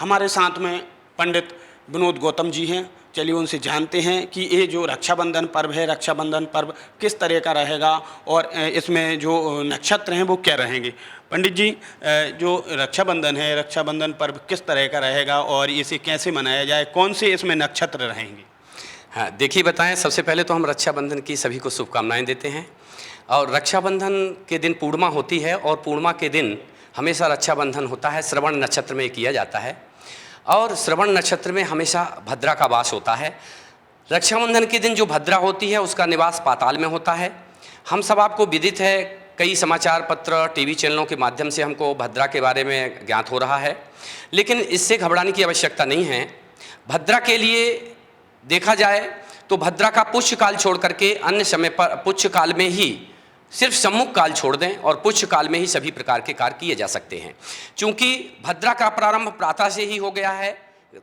हमारे साथ में पंडित विनोद गौतम जी हैं। चलिए उनसे जानते हैं कि ये जो रक्षाबंधन पर्व है, रक्षाबंधन पर्व किस तरह का रहेगा और इसमें जो नक्षत्र हैं वो क्या रहेंगे। पंडित जी, जो रक्षाबंधन है, रक्षाबंधन पर्व किस तरह का रहेगा और इसे कैसे मनाया जाए, कौन से इसमें नक्षत्र रहेंगे? हाँ, देखिए बताएं, सबसे पहले तो हम रक्षाबंधन की सभी को शुभकामनाएं देते हैं। और रक्षाबंधन के दिन पूर्णिमा होती है और पूर्णिमा के दिन हमेशा रक्षाबंधन होता है। श्रवण नक्षत्र में किया जाता है और श्रवण नक्षत्र में हमेशा भद्रा का वास होता है। रक्षाबंधन के दिन जो भद्रा होती है उसका निवास पाताल में होता है। हम सब आपको विदित है, कई समाचार पत्र, टीवी चैनलों के माध्यम से हमको भद्रा के बारे में ज्ञात हो रहा है, लेकिन इससे घबराने की आवश्यकता नहीं है। भद्रा के लिए देखा जाए तो भद्रा का पुष्य काल छोड़ करके अन्य समय पर पुष्य काल में ही सिर्फ सम्मुख काल छोड़ दें और पुष्य काल में ही सभी प्रकार के कार्य किए जा सकते हैं। चूंकि भद्रा का प्रारंभ प्रातः से ही हो गया है,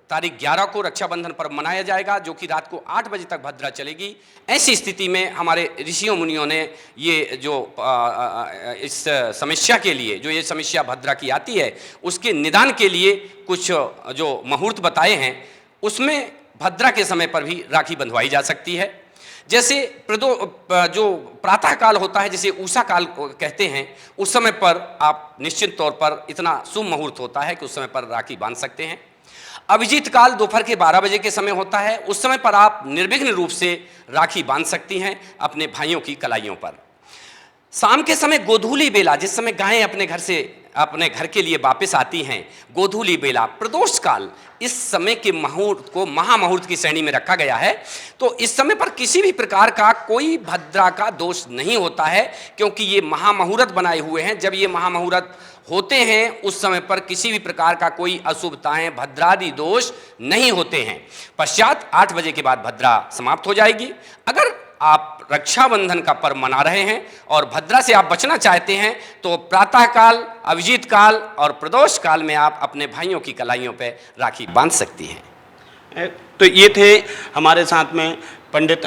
तारीख 11 को रक्षाबंधन पर्व मनाया जाएगा, जो कि रात को 8 बजे तक भद्रा चलेगी। ऐसी स्थिति में हमारे ऋषियों मुनियों ने ये जो इस समस्या के लिए, जो ये समस्या भद्रा की आती है, उसके निदान के लिए कुछ जो मुहूर्त बताए हैं, उसमें भद्रा के समय पर भी राखी बंधवाई जा सकती है। जैसे जो प्रातः काल होता है, जिसे उषा काल कहते हैं, उस समय पर आप निश्चित तौर पर इतना शुभ मुहूर्त होता है कि उस समय पर राखी बांध सकते हैं। अभिजीत काल दोपहर के 12 बजे के समय होता है, उस समय पर आप निर्विघ्न रूप से राखी बांध सकती हैं अपने भाइयों की कलाइयों पर। शाम के समय गोधूली बेला, जिस समय गायें अपने घर के लिए वापस आती हैं, गोधूली बेला, प्रदोष काल, इस समय के मुहूर्त को महामुहूर्त की श्रेणी में रखा गया है। तो इस समय पर किसी भी प्रकार का कोई भद्रा का दोष नहीं होता है, क्योंकि ये महामुहूर्त बनाए हुए हैं। जब ये महामुहूर्त होते हैं उस समय पर किसी भी प्रकार का कोई अशुभताएं, भद्रादि दोष नहीं होते हैं। पश्चात 8 बजे के बाद भद्रा समाप्त हो जाएगी। अगर आप रक्षाबंधन का पर्व मना रहे हैं और भद्रा से आप बचना चाहते हैं तो प्रातः काल, अभिजीत काल और प्रदोष काल में आप अपने भाइयों की कलाइयों पर राखी बांध सकती हैं। तो ये थे हमारे साथ में पंडित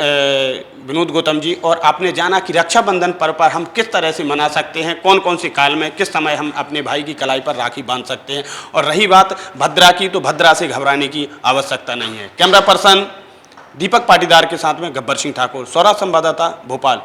विनोद गौतम जी, और आपने जाना कि रक्षाबंधन पर्व पर हम किस तरह से मना सकते हैं, कौन कौन से काल में किस समय हम अपने भाई की कलाई पर राखी बांध सकते हैं। और रही बात भद्रा की, तो भद्रा से घबराने की आवश्यकता नहीं है। कैमरा पर्सन दीपक पाटीदार के साथ में गब्बर सिंह ठाकुर, सौराष्ट्र संवाददाता, भोपाल।